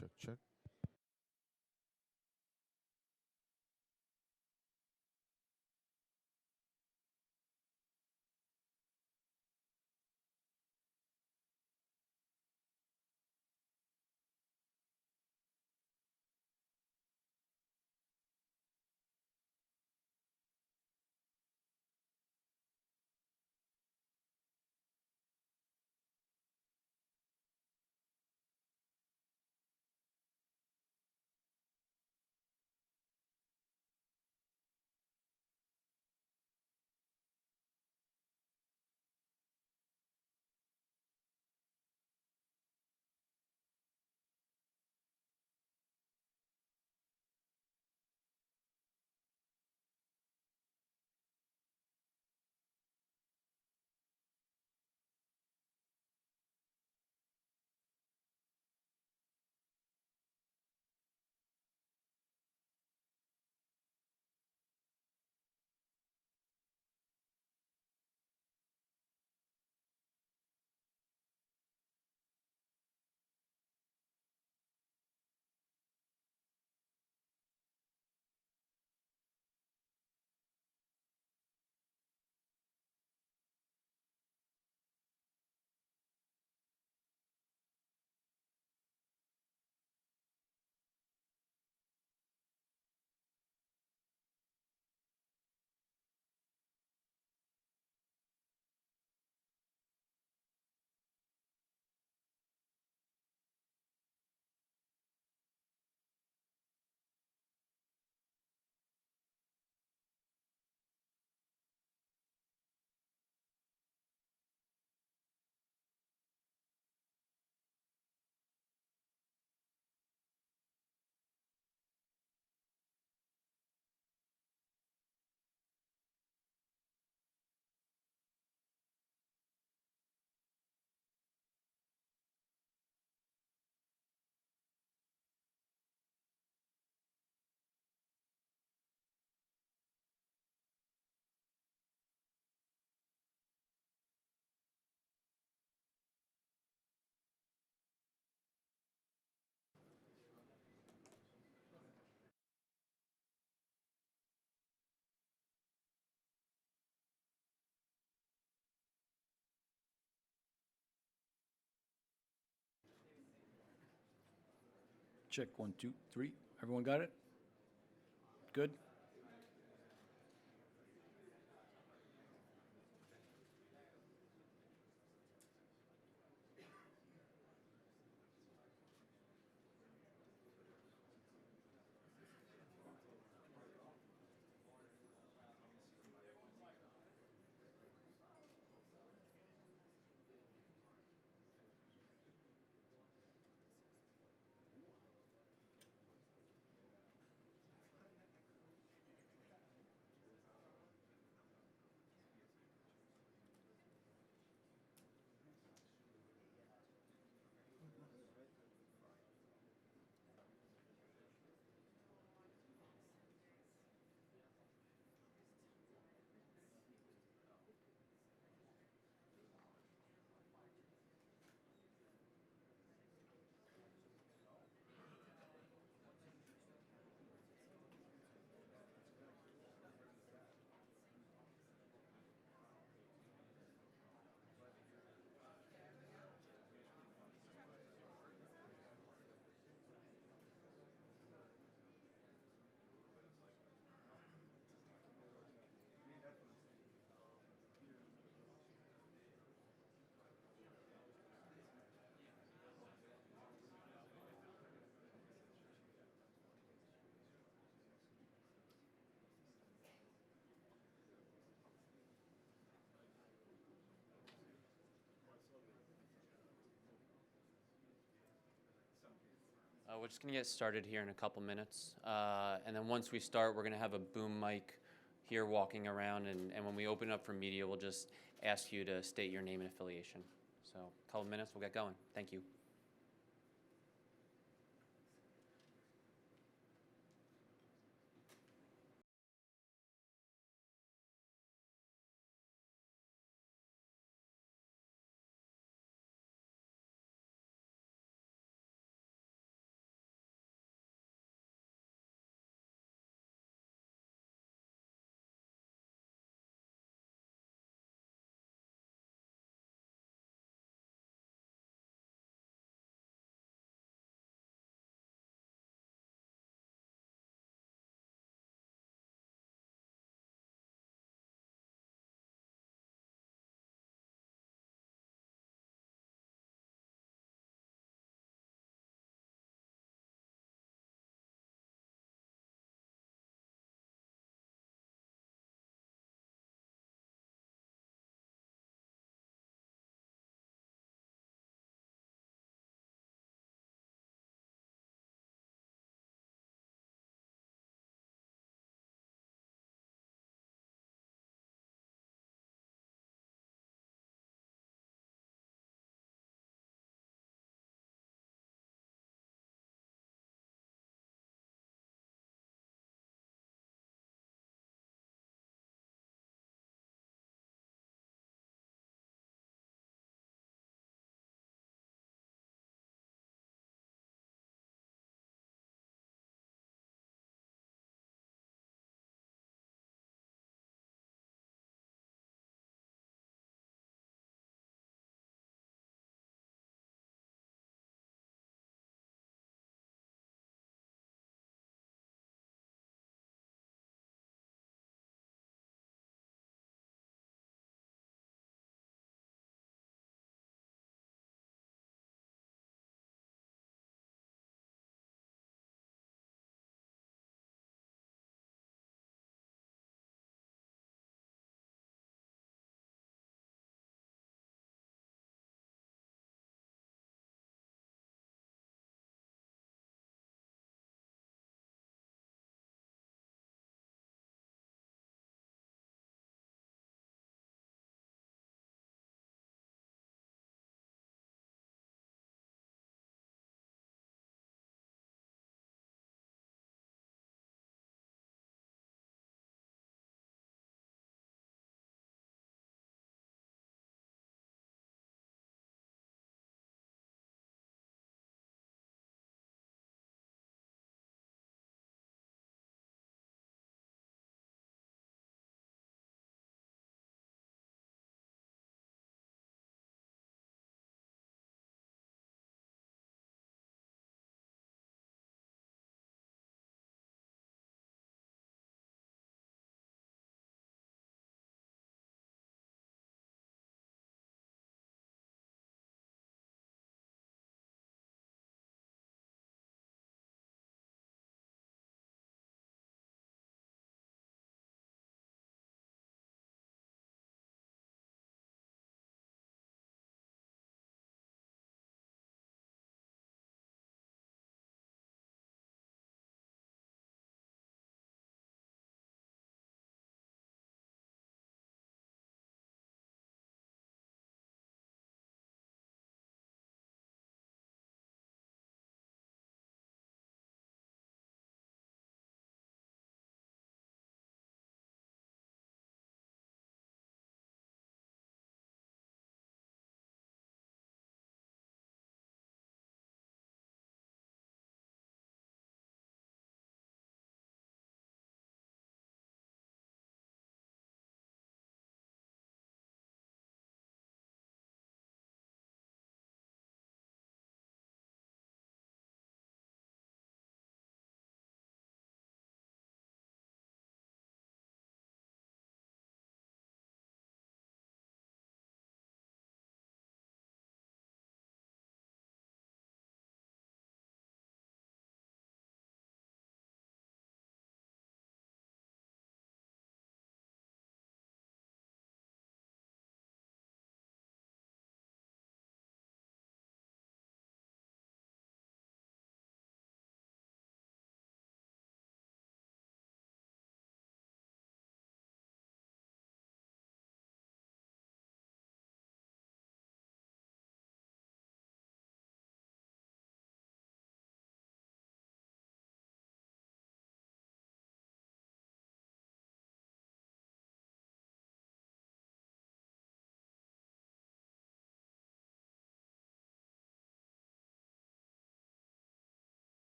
Check, check. Check 1, 2, 3. Everyone got it? Good? We're just going to get started here in a couple minutes. And then once we start, we're going to have a boom mic here walking around. And when we open up for media, we'll just ask you to state your name and affiliation. So a couple minutes, we'll get going. Thank you.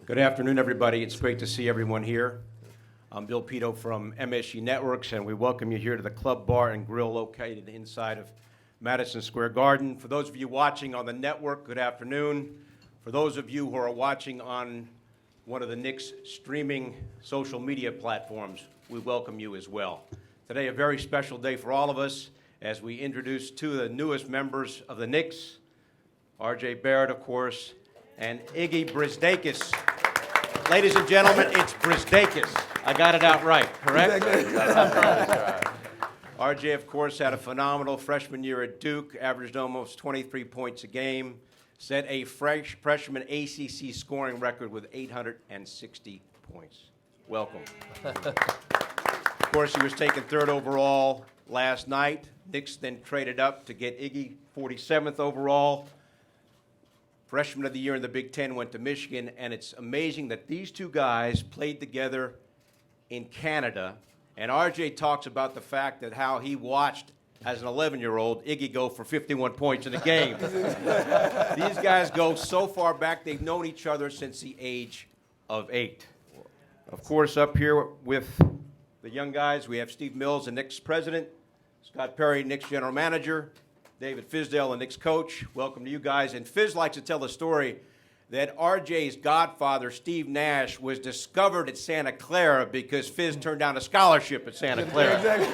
Good afternoon, everybody. It's great to see everyone here. I'm Bill Pito from MSG Networks, and we welcome you here to the Club Bar and Grill located inside of Madison Square Garden. For those of you watching on the network, good afternoon. For those of you who are watching on one of the Knicks streaming social media platforms, we welcome you as well. Today, a very special day for all of us as we introduce two of the newest members of the Knicks, R.J. Barrett, of course, and Iggy Brazdeikis. Ladies and gentlemen, it's Brazdeikis. I got it out right, correct? RJ, of course, had a phenomenal freshman year at Duke, averaged almost 23 points a game, set a freshman ACC scoring record with 860 points. Welcome. Of course, he was taken third overall last night. Knicks then traded up to get Iggy 47th overall. Freshman of the year in the Big Ten went to Michigan, and it's amazing that these two guys played together in Canada. And RJ talks about the fact that how he watched, as an 11-year-old, Iggy go for 51 points in a game. These guys go so far back, they've known each other since the age of 8. Of course, up here with the young guys, we have Steve Mills, the Knicks president, Scott Perry, Knicks general manager, David Fizdale, the Knicks coach. Welcome to you guys. And Fizz likes to tell the story that RJ's godfather, Steve Nash, was discovered at Santa Clara because Fizz turned down a scholarship at Santa Clara. Exactly.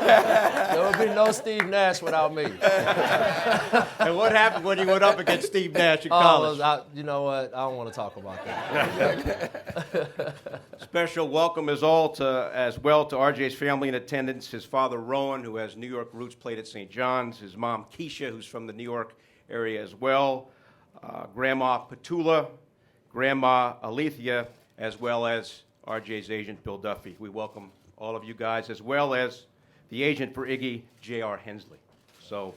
There would be no Steve Nash without me. And what happened when you went up against Steve Nash in college? You know what? I don't want to talk about that. Special welcome as well to RJ's family in attendance. His father, Rowan, who has New York roots, played at St. John's. His mom, Keisha, who's from the New York area as well. Grandma, Petula. Grandma Alethea, as well as RJ's agent, Bill Duffy. We welcome all of you guys, as well as the agent for Iggy, J.R. Hensley. So,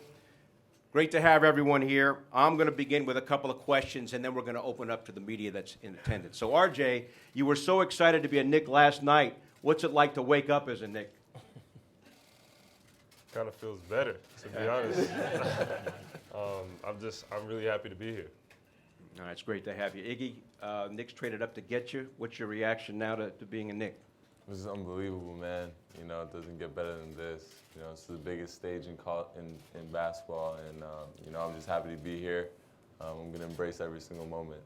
great to have everyone here. I'm going to begin with a couple of questions, and then we're going to open up to the media that's in attendance. So, RJ, you were so excited to be a Knick last night. What's it like to wake up as a Knick? Kind of feels better, to be honest. I'm really happy to be here. All right, it's great to have you. Iggy, Knicks traded up to get you. What's your reaction now to being a Knick? This is unbelievable, man. You know, it doesn't get better than this. You know, it's the biggest stage in basketball, and you know, I'm just happy to be here. I'm going to embrace every single moment.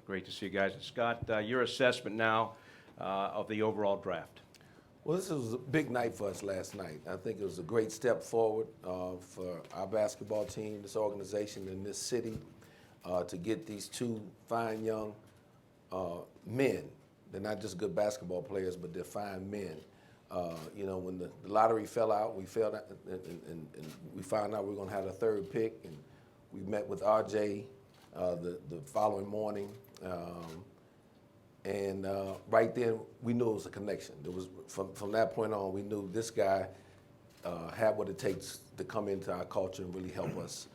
Great to see you guys. And Scott, your assessment now of the overall draft. Well, this was a big night for us last night. I think it was a great step forward for our basketball team, this organization, in this city. To get these two fine young men. They're not just good basketball players, but they're fine men. You know, when the lottery fell out, we found out we were going to have a third pick, and we met with RJ the following morning. And right then, we knew it was a connection. There was from that point on, we knew this guy had what it takes to come into our culture and really help us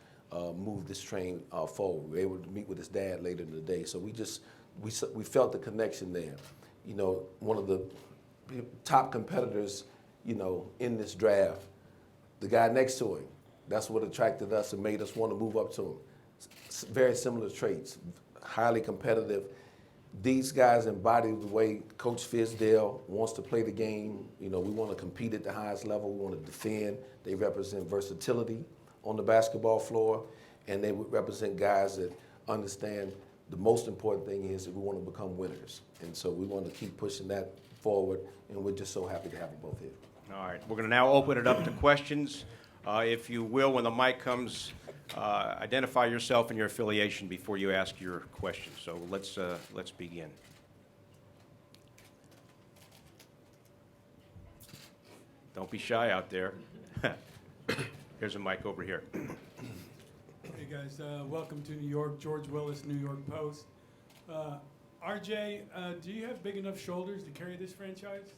move this train forward. We were able to meet with his dad later in the day, so we felt the connection there. You know, one of the top competitors, you know, in this draft, the guy next to him, that's what attracted us and made us want to move up to him. Very similar traits, highly competitive. These guys embody the way Coach Fizdale wants to play the game. You know, we want to compete at the highest level. We want to defend. They represent versatility on the basketball floor, and they would represent guys that understand the most important thing is that we want to become winners. And so we want to keep pushing that forward, and we're just so happy to have them both here. All right, we're going to now open it up to questions. If you will, when the mic comes, identify yourself and your affiliation before you ask your question. So let's begin. Don't be shy out there. Here's a mic over here. Hey guys, welcome to New York. George Willis, New York Post. RJ, do you have big enough shoulders to carry this franchise?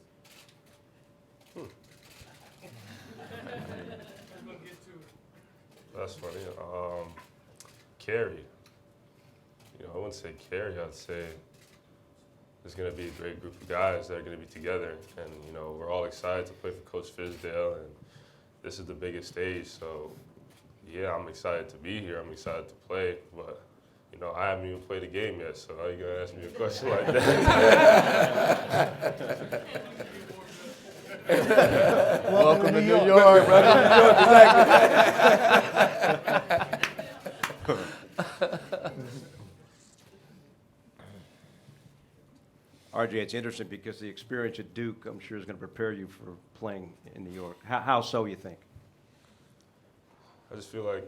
That's funny. Carry. You know, I wouldn't say carry. I'd say there's going to be a great group of guys that are going to be together, and you know, we're all excited to play for Coach Fizdale, and this is the biggest stage. So, yeah, I'm excited to be here. I'm excited to play, but you know, I haven't even played a game yet, so how you gonna ask me a question like that? Welcome to New York. RJ, it's interesting because the experience at Duke, I'm sure, is going to prepare you for playing in New York. How so, you think? I just feel like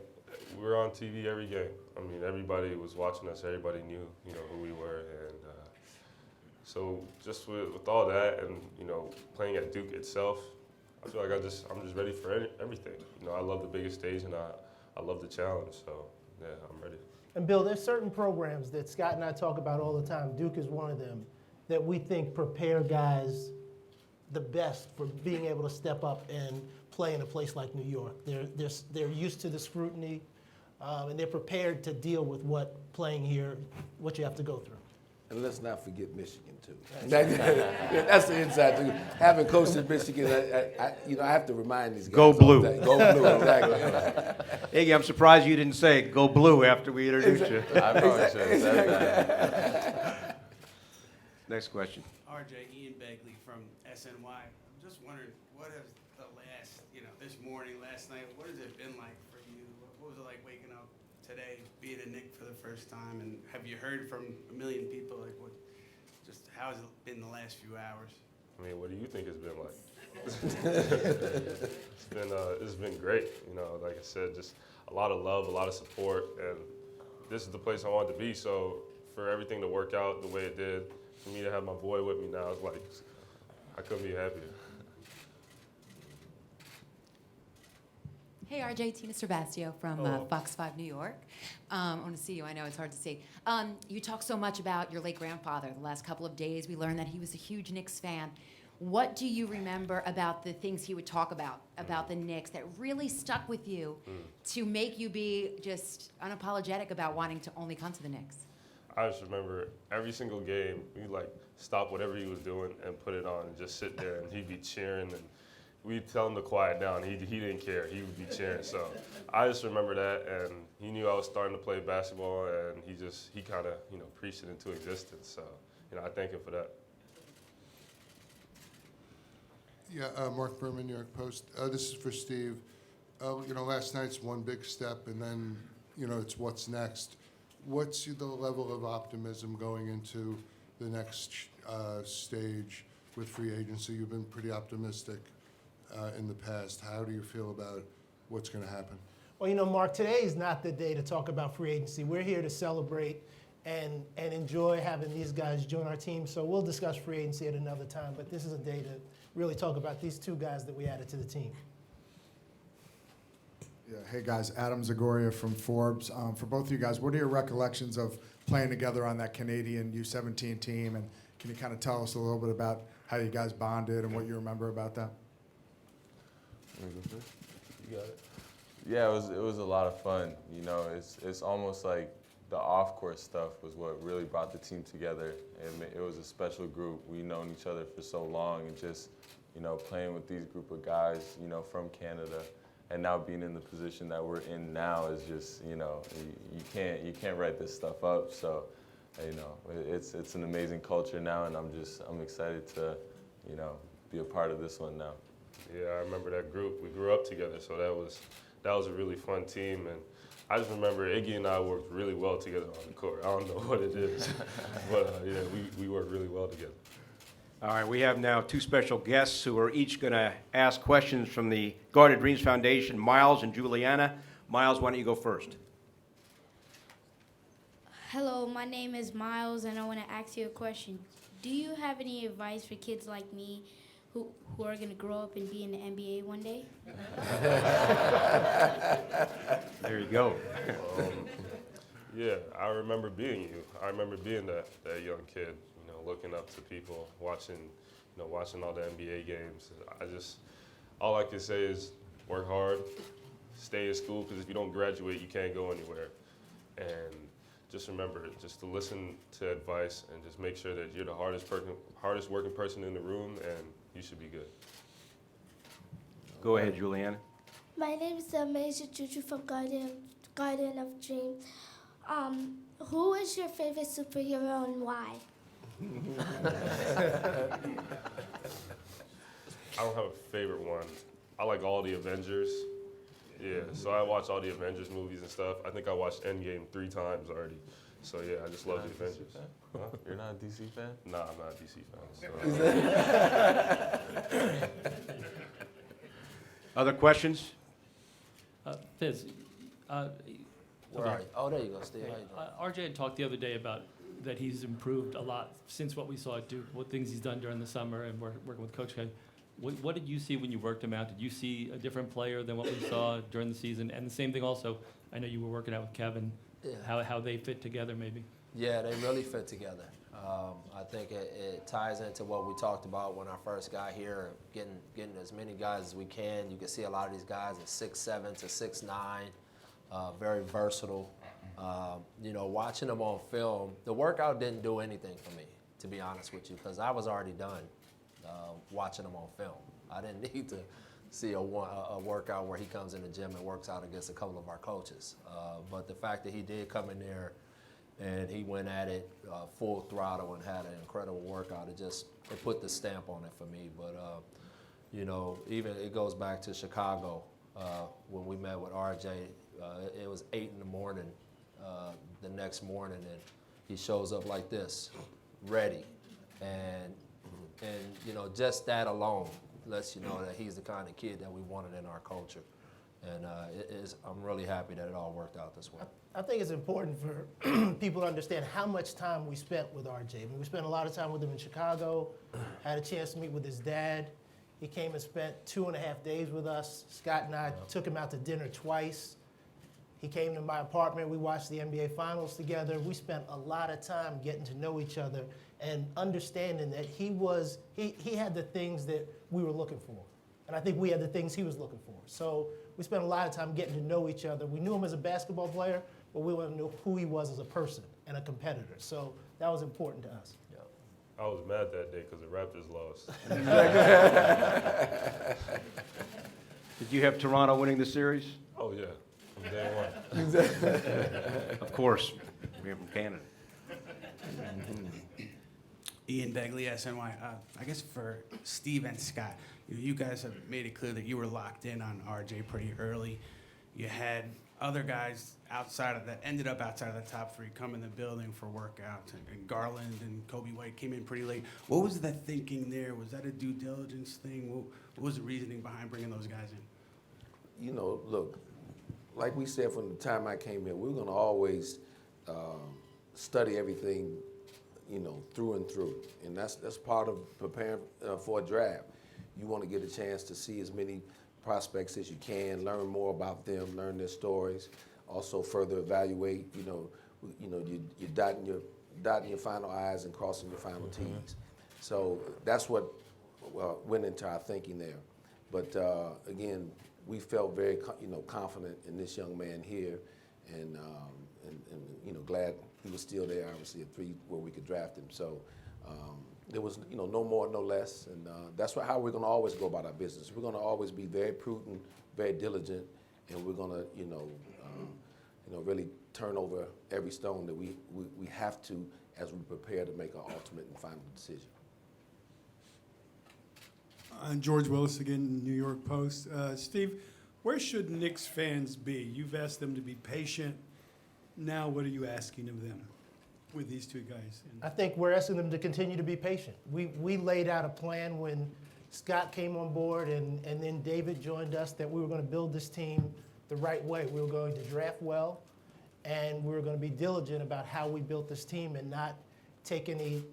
we were on TV every game. I mean, everybody was watching us. Everybody knew, you know, who we were, and so just with all that, and you know, playing at Duke itself, I feel like I'm just ready for everything. You know, I love the biggest stage, and I love the challenge. So yeah, I'm ready. And Bill, there's certain programs that Scott and I talk about all the time. Duke is one of them that we think prepare guys the best for being able to step up and play in a place like New York. They're used to the scrutiny, and they're prepared to deal with what playing here, what you have to go through. And let's not forget Michigan too. That's the inside too. Having coached in Michigan, I have to remind these guys. Go blue. all the time. Go blue, exactly. Iggy, I'm surprised you didn't say "Go Blue" after we introduced you. I probably should have said that. Next question. RJ, Ian Begley from SNY. I'm just wondering, what has the last, this morning, last night, what has it been like for you? What was it like waking up today, being a Knick for the first time? And have you heard from a million people? Like, how has it been the last few hours? I mean, what do you think it's been like? It's been great. You know, like I said, just a lot of love, a lot of support, and this is the place I wanted to be. So for everything to work out the way it did, for me to have my boy with me now, it's like I couldn't be happier. Hey, RJ, Tina Cervastio from Fox 5 New York. I want to see you. I know it's hard to see. You talk so much about your late grandfather. The last couple of days, we learned that he was a huge Knicks fan. What do you remember about the things he would talk about the Knicks, that really stuck with you to make you be just unapologetic about wanting to only come to the Knicks? I just remember every single game, we'd like stop whatever he was doing and put it on and just sit there, and he'd be cheering, and we'd tell him to quiet down. He didn't care. He would be cheering. So I just remember that, and he knew I was starting to play basketball, and he kind of preached it into existence. So I thank him for that. Yeah, Mark Berman, New York Post. This is for Steve. Last night's one big step, and then it's what's next. What's the level of optimism going into the next stage with free agency? You've been pretty optimistic in the past. How do you feel about what's going to happen? Well, Mark, today is not the day to talk about free agency. We're here to celebrate and enjoy having these guys join our team. So we'll discuss free agency at another time, but this is a day to really talk about these two guys that we added to the team. Yeah, hey guys, Adam Zagoria from Forbes. For both of you guys, what are your recollections of playing together on that Canadian U17 team? And can you kind of tell us a little bit about how you guys bonded and what you remember about that? You got it. Yeah, it was a lot of fun. It's almost like the off-court stuff was what really brought the team together. It was a special group. We've known each other for so long, and just playing with these group of guys from Canada, and now being in the position that we're in now is just you can't write this stuff up. So it's an amazing culture now, and I'm excited to be a part of this one now. Yeah, I remember that group. We grew up together, so that was a really fun team, and I just remember Iggy and I worked really well together on the court. I don't know what it is, but we worked really well together. All right, we have now two special guests who are each going to ask questions from the Guarded Dreams Foundation, Miles and Juliana. Miles, why don't you go first? Hello, my name is Miles, and I want to ask you a question. Do you have any advice for kids like me who are going to grow up and be in the NBA one day? There you go. Yeah, I remember being you. I remember being that young kid, looking up to people, watching all the NBA games. All I can say is work hard, stay in school, because if you don't graduate, you can't go anywhere. And just remember, just to listen to advice and just make sure that you're the hardest working person in the room, and you should be good. Go ahead, Juliana. My name is Maisha Chuchu from Guardian of Dreams. Who is your favorite superhero and why? I don't have a favorite one. I like all the Avengers. Yeah, so I watch all the Avengers movies and stuff. I think I watched Endgame 3 times already. So yeah, I just love the Avengers. Huh? You're not a DC fan? Nah, I'm not a DC fan. So. Other questions? Fizz, Where are you? Oh, there you go, Steve. How you doing? RJ had talked the other day about that he's improved a lot since what we saw at Duke, what things he's done during the summer and working with Coach K. What did you see when you worked him out? Did you see a different player than what we saw during the season? And the same thing also, I know you were working out with Kevin, Yeah. how they fit together maybe. Yeah, they really fit together. I think it ties into what we talked about when I first got here, getting as many guys as we can. You can see a lot of these guys at 6'7" to 6'9", very versatile. Watching them on film, the workout didn't do anything for me, to be honest with you, because I was already done watching them on film. I didn't need to see a workout where he comes in the gym and works out against a couple of our coaches. But the fact that he did come in there and he went at it full throttle and had an incredible workout, it put the stamp on it for me. But, even it goes back to Chicago when we met with RJ. It was 8 in the morning the next morning, and he shows up like this, ready. And just that alone lets you know that he's the kind of kid that we wanted in our culture. And I'm really happy that it all worked out this way. I think it's important for people to understand how much time we spent with RJ. I mean, we spent a lot of time with him in Chicago, had a chance to meet with his dad. He came and spent 2.5 days with us. Scott and I took him out to dinner twice. He came to my apartment. We watched the NBA Finals together. We spent a lot of time getting to know each other and understanding that he had the things that we were looking for. And I think we had the things he was looking for. So we spent a lot of time getting to know each other. We knew him as a basketball player, but we wanted to know who he was as a person and a competitor. So that was important to us. I was mad that day because the Raptors lost. Did you have Toronto winning the series? Oh, yeah. From day one. Of course. We're from Canada. Ian Begley, SNY. I guess for Steve and Scott, you guys have made it clear that you were locked in on RJ pretty early. You had other guys ended up outside of the top 3 come in the building for workouts, and Garland and Kobe White came in pretty late. What was the thinking there? Was that a due diligence thing? What was the reasoning behind bringing those guys in? Look, like we said from the time I came here, we're going to always study everything, through and through. And that's part of preparing for a draft. You want to get a chance to see as many prospects as you can, learn more about them, learn their stories, also further evaluate, you're dotting your final I's and crossing your final T's. So that's what went into our thinking there. But again, we felt very confident in this young man here, and glad he was still there, obviously, at 3 where we could draft him. So there was no more, no less, and that's how we're going to always go about our business. We're going to always be very prudent, very diligent, and we're going to really turn over every stone that we have to as we prepare to make our ultimate and final decision. George Willis again, New York Post. Steve, where should Knicks fans be? You've asked them to be patient. Now, what are you asking of them with these 2 guys? I think we're asking them to continue to be patient. We laid out a plan when Scott came on board and then David joined us that we were going to build this team the right way. We were going to draft well, and we were going to be diligent about how we built this team and not take any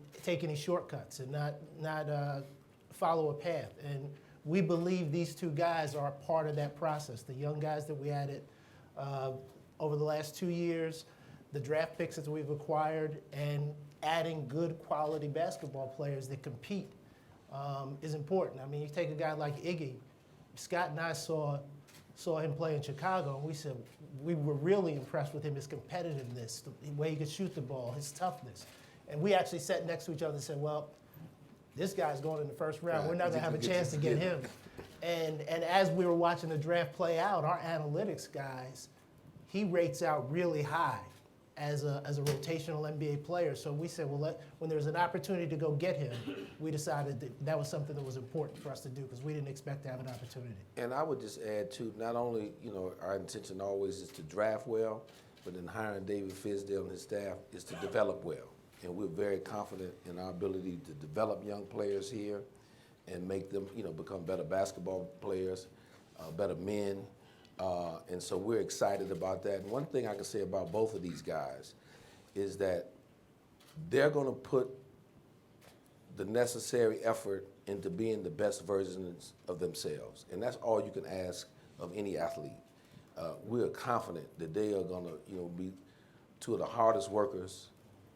shortcuts and not follow a path. And we believe these 2 guys are part of that process. The young guys that we added over the last 2 years, the draft picks that we've acquired, and adding good quality basketball players that compete is important. I mean, you take a guy like Iggy. Scott and I saw him play in Chicago, and we said we were really impressed with him, his competitiveness, the way he could shoot the ball, his toughness. And we actually sat next to each other and said, well, this guy's going in the first round. Right. We're not going to have a chance to get him. And as we were watching the draft play out, our analytics guys, he rates out really high as a rotational NBA player. So we said, well, when there's an opportunity to go get him, we decided that was something that was important for us to do because we didn't expect to have an opportunity. And I would just add too, not only, our intention always is to draft well, but in hiring David Fisdale and his staff is to develop well. And we're very confident in our ability to develop young players here and make them, become better basketball players, better men. And so we're excited about that. And one thing I can say about both of these guys is that they're going to put the necessary effort into being the best versions of themselves. And that's all you can ask of any athlete. We're confident that they are going to, be two of the hardest workers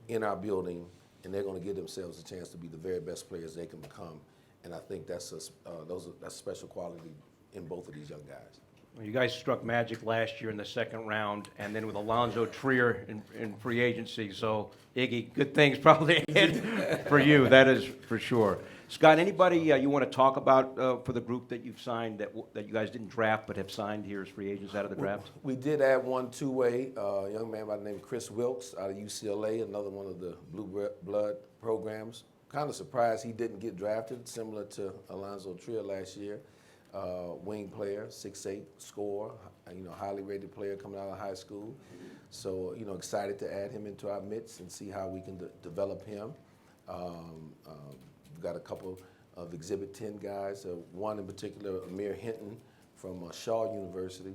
in our building, and they're going to give themselves a chance to be the very best players they can become. And I think that's a special quality in both of these young guys. Well, you guys struck magic last year in the second round, and then with Alonzo Trier in free agency. So, Iggy, good things probably ahead for you, that is for sure. Scott, anybody you want to talk about for the group that you've signed that you guys didn't draft but have signed here as free agents out of the draft? We did add one two-way, young man by the name of Chris Wilkes out of UCLA, another one of the Blue Blood programs. Kind of surprised he didn't get drafted, similar to Alonzo Trier last year. Wing player, 6'8", scorer, highly rated player coming out of high school. So, excited to add him into our midst and see how we can develop him. We've got a couple of Exhibit 10 guys, one in particular, Amir Hinton from Shaw University,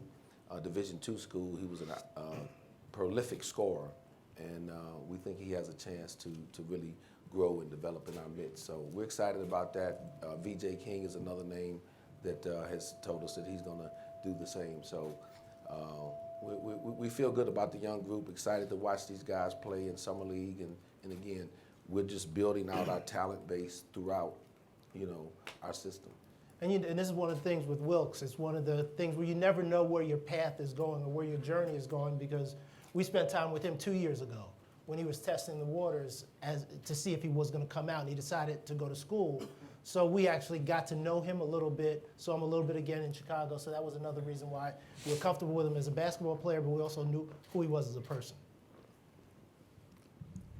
Division II school. He was a prolific scorer, and we think he has a chance to really grow and develop in our midst. So we're excited about that. VJ King is another name that has told us that he's going to do the same. So we feel good about the young group, excited to watch these guys play in Summer League. And again, we're just building out our talent base throughout, our system. And this is one of the things with Wilkes. It's one of the things where you never know where your path is going or where your journey is going, because we spent time with him 2 years ago when he was testing the waters to see if he was going to come out, and he decided to go to school. So we actually got to know him a little bit, saw him a little bit again in Chicago, so that was another reason why we were comfortable with him as a basketball player, but we also knew who he was as a person.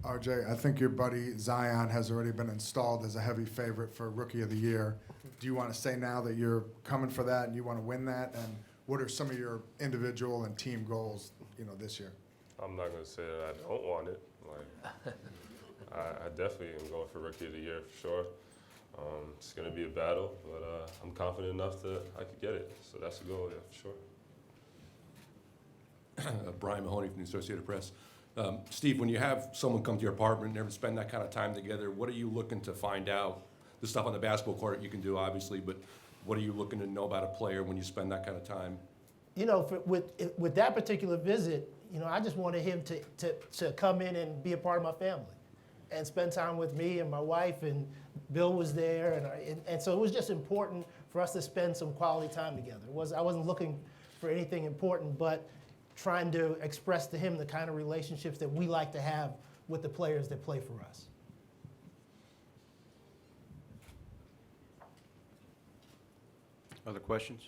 RJ, I think your buddy Zion has already been installed as a heavy favorite for Rookie of the Year. Do you want to say now that you're coming for that and you want to win that? And what are some of your individual and team goals, this year? I'm not going to say that I don't want it. I definitely am going for Rookie of the Year for sure. It's going to be a battle, but I'm confident enough that I could get it. So that's the goal, yeah, for sure. Brian Mahoney from the Associated Press. Steve, when you have someone come to your apartment and never spend that kind of time together, what are you looking to find out? The stuff on the basketball court you can do, obviously, but what are you looking to know about a player when you spend that kind of time? With that particular visit, I just wanted him to come in and be a part of my family and spend time with me and my wife, and Bill was there, and so it was just important for us to spend some quality time together. I wasn't looking for anything important, but trying to express to him the kind of relationships that we like to have with the players that play for us. Other questions?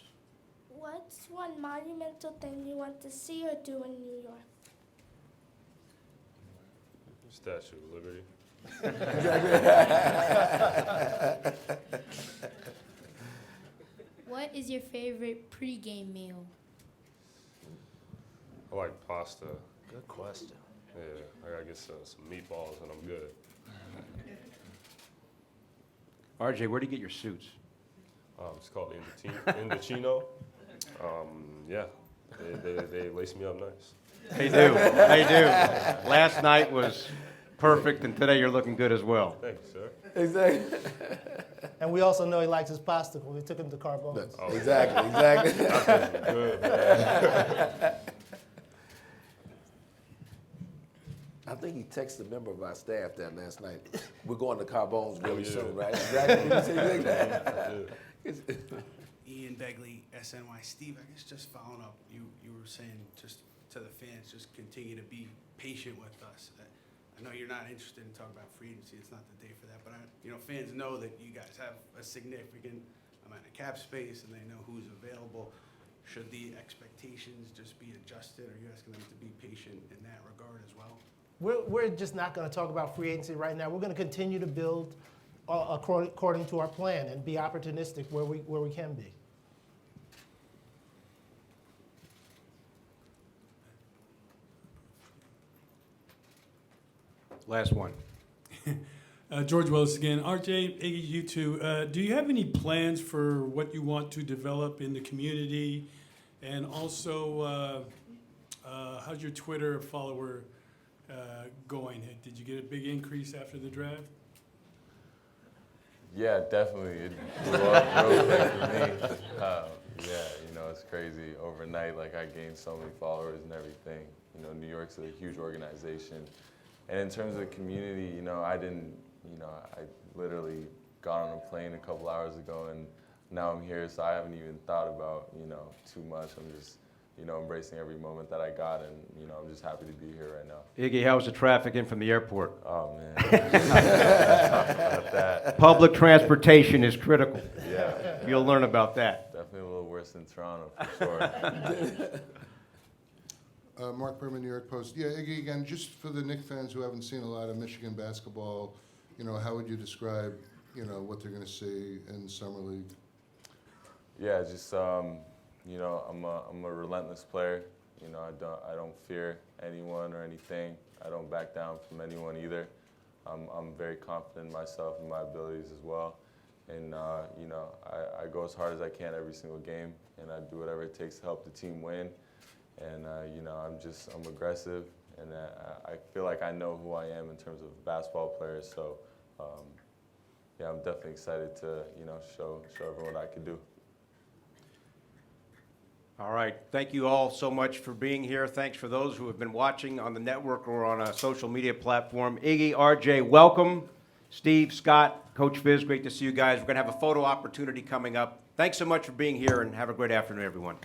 What's one monumental thing you want to see or do in New York? Statue of Liberty. What is your favorite pregame meal? I like pasta. Good question. Yeah, I gotta get some meatballs and I'm good. RJ, where do you get your suits? It's called Indochino. Yeah, they lace me up nice. They do. They do. Last night was perfect, and today you're looking good as well. Thank you, sir. Exactly. And we also know he likes his pasta when we took him to Carbone's. Oh, Exactly. That's good, man. I think he texted a member of our staff that last night. We're going to Carbone's really soon, right? Exactly. Did you say that? Ian Begley, SNY. Steve, I guess just following up, you were saying just to the fans, just continue to be patient with us. I know you're not interested in talking about free agency. It's not the day for that. But fans know that you guys have a significant amount of cap space, and they know who's available. should the expectations just be adjusted? Are you asking them to be patient in that regard as well? We're just not going to talk about free agency right now. We're going to continue to build according to our plan and be opportunistic where we can be. Last one. George Willis again. RJ, Iggy, you two, do you have any plans for what you want to develop in the community? And also, how's your Twitter follower going? Did you get a big increase after the draft? Yeah, definitely. It blew up real quick for me. Yeah, you know, it's crazy. Overnight, like, I gained so many followers and everything. You know, New York's a huge organization. And in terms of the community, you know, I literally got on a plane a couple hours ago, and now I'm here, so I haven't even thought about, you know, too much. I'm just, you know, embracing every moment that I got, and, you know, I'm just happy to be here right now. Iggy, how's the traffic in from the airport? Oh, man. About that. Public transportation is critical. Yeah. You'll learn about that. Definitely a little worse than Toronto, for sure. Mark Berman, New York Post. Yeah, Iggy, again, just for the Knicks fans who haven't seen a lot of Michigan basketball, you know, how would you describe, you know, what they're going to see in Summer League? Yeah, just you know, I'm a relentless player. You know, I don't fear anyone or anything. I don't back down from anyone either. I'm very confident in myself and my abilities as well. And you know, I go as hard as I can every single game, and I do whatever it takes to help the team win. And you know, I'm aggressive, and I feel like I know who I am in terms of a basketball player. So yeah, I'm definitely excited to, you know, show everyone what I can do. All right. Thank you all so much for being here. Thanks for those who have been watching on the network or on a social media platform. Iggy, RJ, welcome. Steve, Scott, Coach Fizz, great to see you guys. We're going to have a photo opportunity coming up. Thanks so much for being here, and have a great afternoon, everyone.